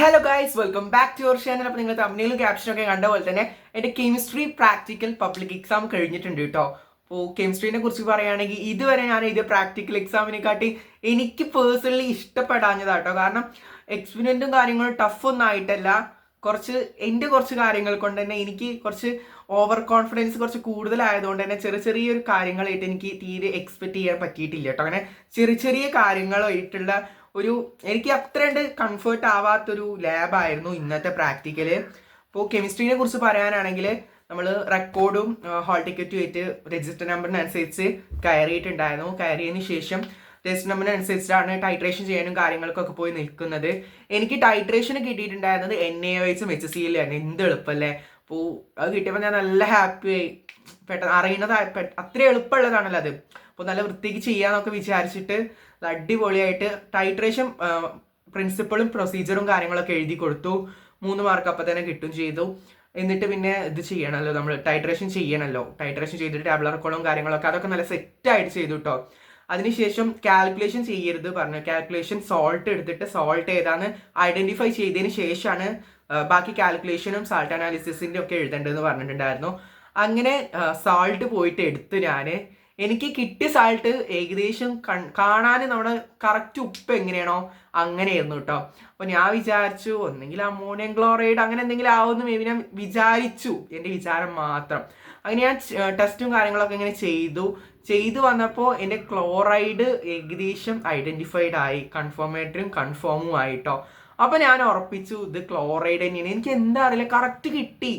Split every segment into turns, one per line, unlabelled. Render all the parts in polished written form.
Hello guys, welcome back to your channel. അപ്പോൾ നിങ്ങൾ തമ്മിലും ക്യാപ്ഷനൊക്കെ കണ്ട പോലെ തന്നെ എൻ്റെ കെമിസ്ട്രി പ്രാക്ടിക്കൽ പബ്ലിക് എക്സാം കഴിഞ്ഞിട്ടുണ്ട് കേട്ടോ. അപ്പോൾ കെമിസ്ട്രീനെ കുറിച്ച് പറയുകയാണെങ്കിൽ ഇതുവരെ ഞാൻ എഴുതിയ പ്രാക്ടിക്കൽ എക്സാമിനെക്കാട്ടി എനിക്ക് പേഴ്സണലി ഇഷ്ടപ്പെടാഞ്ഞതാട്ടോ. കാരണം എക്സ്പീരിയൻറ്റും കാര്യങ്ങളും ടഫൊന്നും ആയിട്ടല്ല, കുറച്ച് കാര്യങ്ങൾ കൊണ്ട് തന്നെ എനിക്ക് കുറച്ച് ഓവർ കോൺഫിഡൻസ് കുറച്ച് കൂടുതലായതുകൊണ്ട് തന്നെ ചെറിയൊരു കാര്യങ്ങളായിട്ട് എനിക്ക് തീരെ എക്സ്പെക്ട് ചെയ്യാൻ പറ്റിയിട്ടില്ല കേട്ടോ. അങ്ങനെ ചെറിയ കാര്യങ്ങളായിട്ടുള്ള എനിക്ക് അത്ര കംഫർട്ട് ആവാത്തൊരു ലാബായിരുന്നു ഇന്നത്തെ പ്രാക്ടിക്കല്. ഇപ്പോൾ കെമിസ്ട്രീനെ കുറിച്ച് പറയാനാണെങ്കിൽ നമ്മൾ റെക്കോർഡും ഹാൾ ടിക്കറ്റും ആയിട്ട് രജിസ്റ്റർ നമ്പറിനനുസരിച്ച് കയറിയിട്ടുണ്ടായിരുന്നു. കയറിയതിന് ശേഷം രജിസ്റ്റർ നമ്പറിനനുസരിച്ചാണ് ടൈട്രേഷൻ ചെയ്യാനും കാര്യങ്ങൾക്കൊക്കെ പോയി നിൽക്കുന്നത്. എനിക്ക് ടൈട്രേഷൻ കിട്ടിയിട്ടുണ്ടായിരുന്നത് NaOHും HCl ആണ്. എന്ത് എളുപ്പമല്ലേ. അപ്പോൾ അത് കിട്ടിയപ്പോൾ ഞാൻ നല്ല ഹാപ്പി ആയി. പെട്ടെന്ന് അറിയുന്നത് അത്ര എളുപ്പമുള്ളതാണല്ലോ അത്. അപ്പോൾ നല്ല വൃത്തിക്ക് ചെയ്യാന്നൊക്കെ വിചാരിച്ചിട്ട് അടിപൊളിയായിട്ട് ടൈട്രേഷൻ പ്രിൻസിപ്പളും പ്രൊസീജിയറും കാര്യങ്ങളൊക്കെ എഴുതി കൊടുത്തു. 3 മാർക്ക് അപ്പം തന്നെ കിട്ടും ചെയ്തു. എന്നിട്ട് പിന്നെ ഇത് ചെയ്യണമല്ലോ, നമ്മൾ ടൈട്രേഷൻ ചെയ്യണമല്ലോ. ടൈട്രേഷൻ ചെയ്തിട്ട് ടാബ്ലർ റെക്കോർഡും കാര്യങ്ങളൊക്കെ അതൊക്കെ നല്ല സെറ്റായിട്ട് ചെയ്തു കേട്ടോ. അതിനുശേഷം കാൽക്കുലേഷൻ ചെയ്യരുത് പറഞ്ഞു. കാൽക്കുലേഷൻ സോൾട്ട് എടുത്തിട്ട് സോൾട്ട് ഏതാന്ന് ഐഡന്റിഫൈ ചെയ്തതിന് ശേഷമാണ് ബാക്കി കാൽക്കുലേഷനും സാൾട്ട് അനാലിസിസിൻ്റെ ഒക്കെ എഴുതേണ്ടതെന്ന് പറഞ്ഞിട്ടുണ്ടായിരുന്നു. അങ്ങനെ സാൾട്ട് പോയിട്ട് എടുത്ത് എനിക്ക് കിട്ടിയ സാൾട്ട് ഏകദേശം കാണാൻ നമ്മുടെ കറക്റ്റ് ഉപ്പ് എങ്ങനെയാണോ അങ്ങനെയായിരുന്നു കേട്ടോ. അപ്പോൾ ഞാൻ വിചാരിച്ചു ഒന്നെങ്കിൽ അമോണിയം ക്ലോറൈഡ് അങ്ങനെ എന്തെങ്കിലും ആവുമെന്ന് മേബി ഞാൻ വിചാരിച്ചു, എൻ്റെ വിചാരം മാത്രം. അങ്ങനെ ഞാൻ ടെസ്റ്റും കാര്യങ്ങളൊക്കെ ഇങ്ങനെ ചെയ്തു വന്നപ്പോൾ എൻ്റെ ക്ലോറൈഡ് ഏകദേശം ഐഡൻറ്റിഫൈഡ് ആയി, കൺഫോമേറ്ററിയും കൺഫേമും ആയിട്ടോ. അപ്പോൾ ഞാൻ ഉറപ്പിച്ചു ഇത് ക്ലോറൈഡ് തന്നെയാണ്. എനിക്ക് എന്താ അറിയില്ല, കറക്റ്റ് കിട്ടി.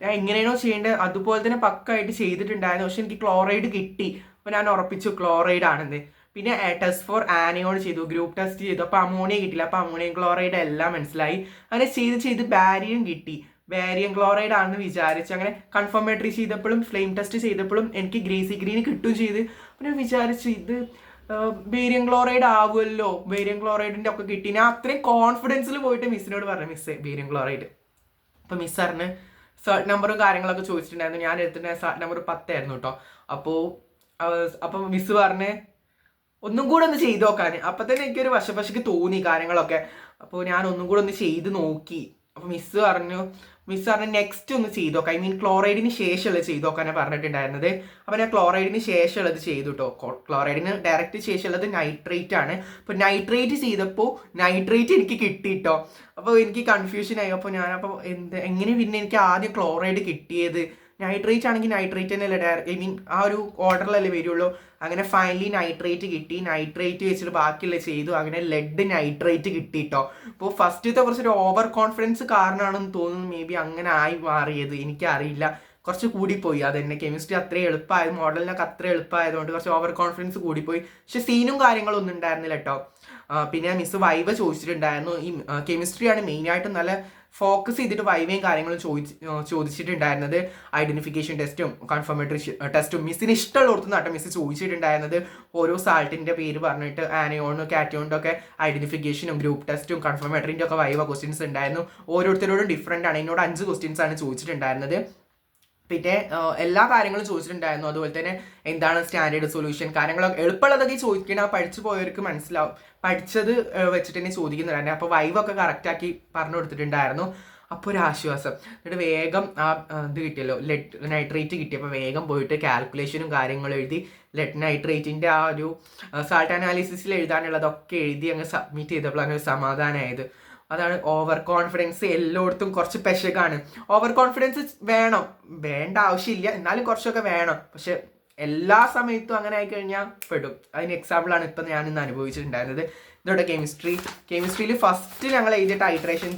ഞാൻ എങ്ങനെയാണോ ചെയ്യേണ്ടത് അതുപോലെ തന്നെ പക്കായിട്ട് ചെയ്തിട്ടുണ്ടായിരുന്നു. പക്ഷെ എനിക്ക് ക്ലോറൈഡ് കിട്ടി. അപ്പോൾ ഞാൻ ഉറപ്പിച്ചു ക്ലോറൈഡ് ആണെന്ന്. പിന്നെ ടെസ്റ്റ് ഫോർ ആനയോൺ ചെയ്തു, ഗ്രൂപ്പ് ടെസ്റ്റ് ചെയ്തു. അപ്പോൾ അമോണിയ കിട്ടില്ല. അപ്പോൾ അമോണിയം ക്ലോറൈഡ് എല്ലാം മനസ്സിലായി. അങ്ങനെ ചെയ്ത് ബാരിയം കിട്ടി. ബാരിയം ക്ലോറൈഡ് ആണെന്ന് വിചാരിച്ചു. അങ്ങനെ കൺഫർമേറ്ററി ചെയ്തപ്പോഴും ഫ്ലെയിം ടെസ്റ്റ് ചെയ്തപ്പോഴും എനിക്ക് ഗ്രേസി ഗ്രീൻ കിട്ടുകയും ചെയ്ത്. അപ്പോൾ ഞാൻ വിചാരിച്ചു ഇത് ബേരിയം ക്ലോറൈഡ് ആവുമല്ലോ, ബേരിയം ക്ലോറൈഡിൻ്റെ ഒക്കെ കിട്ടി. ഞാൻ അത്രയും കോൺഫിഡൻസിൽ പോയിട്ട് മിസ്സിനോട് പറഞ്ഞു, മിസ്സേ ബേരിയം ക്ലോറൈഡ്. അപ്പോൾ മിസ് പറഞ്ഞ് സർട്ട് നമ്പറും കാര്യങ്ങളൊക്കെ ചോദിച്ചിട്ടുണ്ടായിരുന്നു. ഞാൻ എടുത്തിട്ടുണ്ടായ സർട്ട് നമ്പർ 10 ആയിരുന്നു കേട്ടോ. അപ്പോൾ മിസ് പറഞ്ഞ് ഒന്നും കൂടെ ഒന്ന് ചെയ്ത് നോക്കാൻ. അപ്പം തന്നെ എനിക്കൊരു വശക്ക് തോന്നി കാര്യങ്ങളൊക്കെ. അപ്പോൾ ഞാൻ ഒന്നും കൂടെ ഒന്ന് ചെയ്ത് നോക്കി. അപ്പോൾ മിസ് പറഞ്ഞു നെക്സ്റ്റ് ഒന്ന് ചെയ്ത് നോക്കാം, ക്ലോറൈഡിന് ശേഷമുള്ളത് ചെയ്ത് നോക്കാനാണ് പറഞ്ഞിട്ടുണ്ടായിരുന്നത്. അപ്പോൾ ഞാൻ ക്ലോറൈഡിന് ശേഷമുള്ളത് ചെയ്തു കേട്ടോ. ക്ലോറൈഡിന് ഡയറക്റ്റ് ശേഷമുള്ളത് നൈട്രേറ്റ് ആണ്. അപ്പോൾ നൈട്രേറ്റ് ചെയ്തപ്പോൾ നൈട്രേറ്റ് എനിക്ക് കിട്ടിയിട്ടോ. അപ്പോൾ എനിക്ക് കൺഫ്യൂഷനായി. അപ്പോൾ എങ്ങനെ പിന്നെ എനിക്ക് ആദ്യം ക്ലോറൈഡ് കിട്ടിയത്? നൈട്രേറ്റ് ആണെങ്കിൽ നൈട്രേറ്റ് തന്നെയല്ലേ ഡയറക്റ്റ് ആ ഒരു ഓർഡറിലല്ലേ വരുള്ളൂ. അങ്ങനെ ഫൈനലി നൈട്രേറ്റ് കിട്ടി. നൈട്രേറ്റ് വെച്ചിട്ട് ബാക്കിയുള്ള ചെയ്തു. അങ്ങനെ ലെഡ് നൈട്രേറ്റ് കിട്ടിയിട്ടോ. അപ്പോൾ ഫസ്റ്റത്തെ കുറച്ചൊരു ഓവർ കോൺഫിഡൻസ് കാരണമാണെന്ന് തോന്നുന്നു മേ ബി അങ്ങനെ ആയി മാറിയത്. എനിക്കറിയില്ല, കുറച്ച് കൂടിപ്പോയി. അതെന്നെ കെമിസ്ട്രി അത്രയും എളുപ്പമായത്, മോഡലിനൊക്കെ അത്ര എളുപ്പമായതുകൊണ്ട് കുറച്ച് ഓവർ കോൺഫിഡൻസ് കൂടിപ്പോയി. പക്ഷെ സീനും കാര്യങ്ങളൊന്നും ഉണ്ടായിരുന്നില്ല കേട്ടോ. പിന്നെ മിസ് വൈവ ചോദിച്ചിട്ടുണ്ടായിരുന്നു. ഈ കെമിസ്ട്രിയാണ് മെയിനായിട്ടും നല്ല ഫോക്കസ് ചെയ്തിട്ട് വൈവയും കാര്യങ്ങളും ചോദിച്ചിട്ടുണ്ടായിരുന്നത്. ഐഡന്റിഫിക്കേഷൻ ടെസ്റ്റും കൺഫർമേറ്ററി ടെസ്റ്റും മിസ്സിന് ഇഷ്ടമുള്ളടത്തുനിന്ന് കേട്ടോ മിസ് ചോദിച്ചിട്ടുണ്ടായിരുന്നത്. ഓരോ സാൾട്ടിൻ്റെ പേര് പറഞ്ഞിട്ട് ആനയോണും കാറ്റയോണിൻ്റെ ഒക്കെ ഐഡന്റിഫിക്കേഷനും ഗ്രൂപ്പ് ടെസ്റ്റും കൺഫർമേറ്ററിൻ്റെ ഒക്കെ വൈവ ക്വസ്റ്റ്യൻസ് ഉണ്ടായിരുന്നു. ഓരോരുത്തരോടും ഡിഫറെൻ്റ് ആണ്. എന്നോട് 5 ക്വസ്റ്റ്യൻസ് ആണ് ചോദിച്ചിട്ടുണ്ടായിരുന്നത്. പിന്നെ എല്ലാ കാര്യങ്ങളും ചോദിച്ചിട്ടുണ്ടായിരുന്നു. അതുപോലെ തന്നെ എന്താണ് സ്റ്റാൻഡേർഡ് സൊല്യൂഷൻ കാര്യങ്ങളൊക്കെ എളുപ്പമുള്ളതൊക്കെ ചോദിക്കണം. പഠിച്ചു പോയവർക്ക് മനസ്സിലാവും, പഠിച്ചത് വെച്ചിട്ട് തന്നെ ചോദിക്കുന്നുണ്ടായിരുന്നു. അപ്പോൾ വൈവൊക്കെ കറക്റ്റാക്കി പറഞ്ഞു കൊടുത്തിട്ടുണ്ടായിരുന്നു. അപ്പോൾ ഒരു ആശ്വാസം. എന്നിട്ട് വേഗം ഇത് കിട്ടിയല്ലോ, ലെഡ് നൈട്രേറ്റ് കിട്ടിയപ്പോൾ വേഗം പോയിട്ട് കാൽക്കുലേഷനും കാര്യങ്ങളും എഴുതി ലെഡ് നൈട്രേറ്റിൻ്റെ ആ ഒരു സാൾട്ട് അനാലിസിസിൽ എഴുതാനുള്ളതൊക്കെ എഴുതി അങ്ങ് സബ്മിറ്റ് ചെയ്തപ്പോൾ അങ്ങനെ സമാധാനമായത്. അതാണ് ഓവർ കോൺഫിഡൻസ്. എല്ലായിടത്തും കുറച്ച് പെശകാണ്. ഓവർ കോൺഫിഡൻസ് വേണ്ട ആവശ്യമില്ല, എന്നാലും കുറച്ചൊക്കെ വേണം. പക്ഷെ എല്ലാ സമയത്തും അങ്ങനെ ആയിക്കഴിഞ്ഞാൽ പെടും. അതിന് എക്സാമ്പിളാണ് ഇപ്പം ഞാൻ ഇന്ന് അനുഭവിച്ചിട്ടുണ്ടായിരുന്നത്. ഇതോടെ കെമിസ്ട്രിയിൽ ഫസ്റ്റ് ഞങ്ങൾ എഴുതിയ ടൈട്രേഷൻ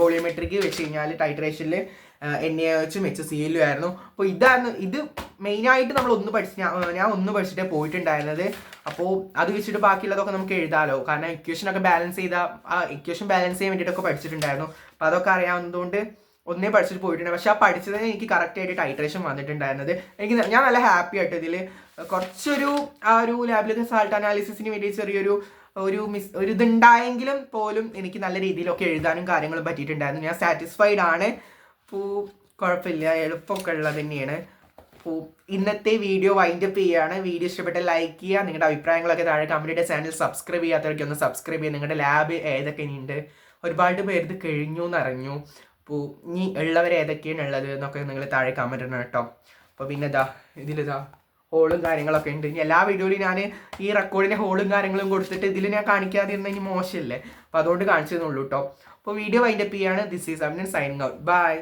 വോളിയോമെട്രിക്ക് വെച്ച് കഴിഞ്ഞാൽ ടൈട്രേഷനിൽ NaOHും HCl ആയിരുന്നു. അപ്പോൾ ഇത് മെയിനായിട്ട് നമ്മൾ ഞാൻ ഒന്ന് പഠിച്ചിട്ടേ പോയിട്ടുണ്ടായിരുന്നത്. അപ്പോൾ അത് വെച്ചിട്ട് ബാക്കിയുള്ളതൊക്കെ നമുക്ക് എഴുതാമല്ലോ. കാരണം ഇക്വേഷനൊക്കെ ബാലൻസ് ചെയ്യാൻ വേണ്ടിയിട്ടൊക്കെ പഠിച്ചിട്ടുണ്ടായിരുന്നു. അപ്പോൾ അതൊക്കെ അറിയാവുന്നതുകൊണ്ട് ഒന്നേ പഠിച്ചിട്ട് പോയിട്ടുണ്ട്. പക്ഷെ ആ പഠിച്ചതിന് എനിക്ക് കറക്റ്റായിട്ട് ടൈട്രേഷൻ വന്നിട്ടുണ്ടായിരുന്നത്. ഞാൻ നല്ല ഹാപ്പി ആയിട്ട് ഇതിൽ കുറച്ചൊരു ആ ഒരു ലാബിലൊക്കെ സാൾട്ട് അനാലിസിസിന് വേണ്ടി ചെറിയൊരു ഇതുണ്ടായെങ്കിലും പോലും എനിക്ക് നല്ല രീതിയിലൊക്കെ എഴുതാനും കാര്യങ്ങളും പറ്റിയിട്ടുണ്ടായിരുന്നു. ഞാൻ സാറ്റിസ്ഫൈഡ് ആണ്. അപ്പോൾ കുഴപ്പമില്ല, എളുപ്പമൊക്കെ ഉള്ളത് തന്നെയാണ്. അപ്പോൾ ഇന്നത്തെ വീഡിയോ വൈൻഡപ്പ് ചെയ്യുകയാണ്. വീഡിയോ ഇഷ്ടപ്പെട്ട ലൈക്ക് ചെയ്യുക, നിങ്ങളുടെ അഭിപ്രായങ്ങളൊക്കെ താഴെ കമൻറ്റ് ചെയ്യുക. ചാനൽ സബ്സ്ക്രൈബ് ചെയ്യാത്തവർക്ക് ഒന്ന് സബ്സ്ക്രൈബ് ചെയ്യുക. നിങ്ങളുടെ ലാബ് ഏതൊക്കെ ഇനിയുണ്ട് ഒരുപാട് പേര് ഇത് കഴിഞ്ഞു എന്നറിഞ്ഞു. അപ്പോൾ ഇനി ഉള്ളവർ ഏതൊക്കെയാണ് ഉള്ളത് എന്നൊക്കെ നിങ്ങൾ താഴെ കമൻറ്റ് ഇടണം കേട്ടോ. അപ്പോൾ പിന്നെ ഇതിലിതാ ഹോളും കാര്യങ്ങളൊക്കെ ഉണ്ട്. ഇനി എല്ലാ വീഡിയോയിലും ഞാൻ ഈ റെക്കോർഡിൻ്റെ ഹോളും കാര്യങ്ങളും കൊടുത്തിട്ട് ഇതിൽ ഞാൻ കാണിക്കാതിരുന്ന ഇനി മോശമല്ലേ, അപ്പോൾ അതുകൊണ്ട് കാണിച്ചു തന്നുള്ളൂ കേട്ടോ. അപ്പോൾ വീഡിയോ വൈൻഡപ്പ് ചെയ്യാണ്. This is Amin signing out. By.